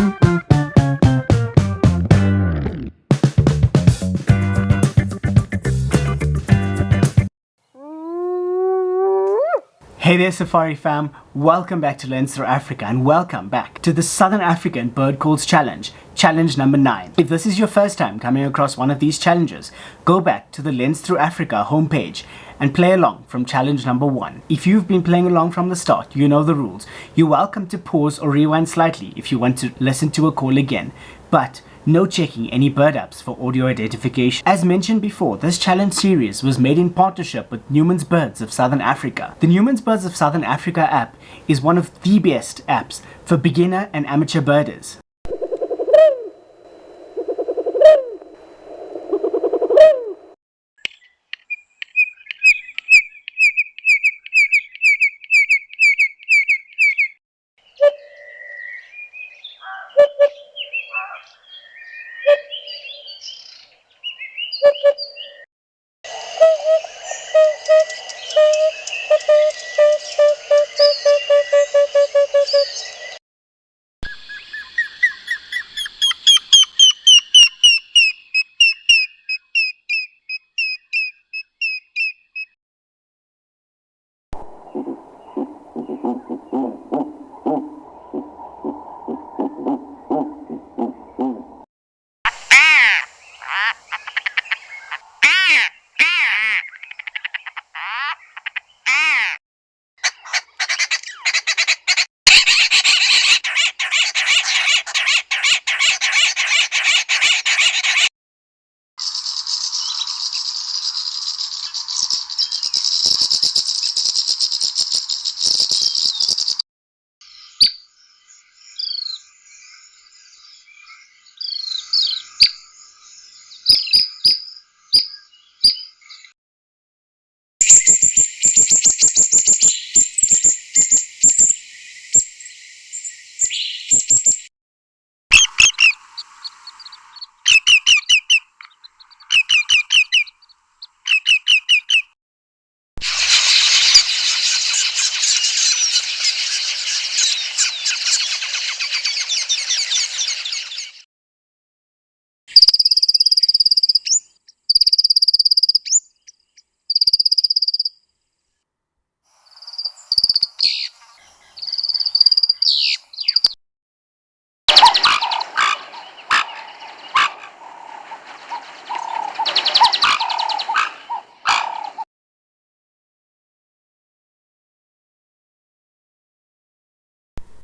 Hey there Safari fam, welcome back to Lens Through Africa and welcome back to the Southern African Bird Calls Challenge, challenge number 9. If this is your first time coming across one of these challenges, go back to the Lens Through Africa homepage and play along from challenge number 1. If you've been playing along from the start, you know the rules. You're welcome to pause or rewind slightly if you want to listen to a call again, but no checking any bird apps for audio identification. As mentioned before, this challenge series was made in partnership with Newman's Birds of Southern Africa. The Newman's Birds of Southern Africa app is one of the best apps for beginner and amateur birders.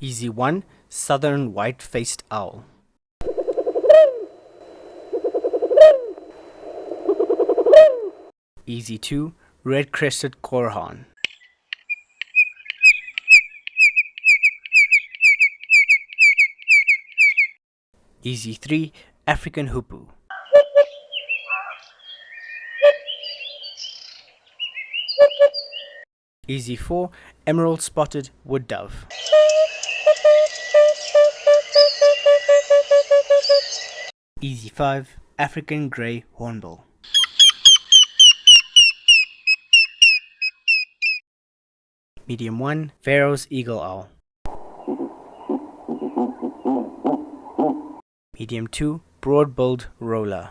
Easy 1, Southern White-Faced Owl. Easy 2, Red-Crested Korhaan. Easy 3, African Hoopoe. Easy 4, Emerald Spotted Wood Dove. Easy 5, African Grey Hornbill. Medium 1, Pharaoh's Eagle Owl. Medium 2, Broad-billed Roller.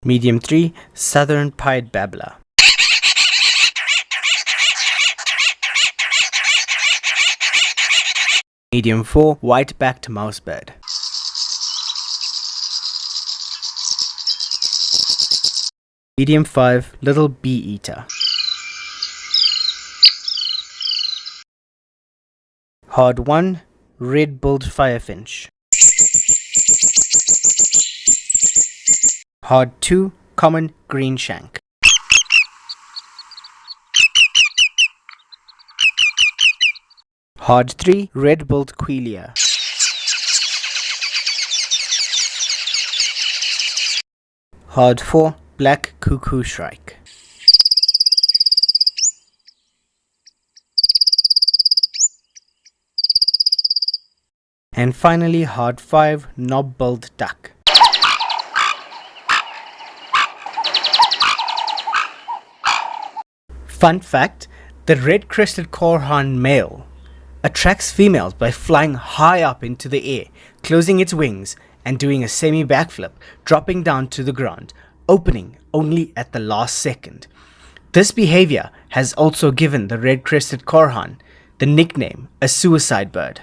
Medium 3, Southern Pied Babbler. Medium 4, White-backed Mousebird. Medium 5, Little Bee-eater. Hard 1, Red-billed Firefinch. Hard 2, Common Greenshank. Hard 3, Red-billed Quelea. Hard 4, Black Cuckoo Shrike. And finally, hard 5, Knob-billed Duck. Fun fact, the red-crested Korhaan male attracts females by flying high up into the air, closing its wings and doing a semi-backflip, dropping down to the ground, opening only at the last second. This behavior has also given the red-crested korhaan the nickname a suicide bird.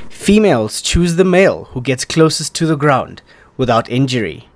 Females choose the male who gets closest to the ground without injury.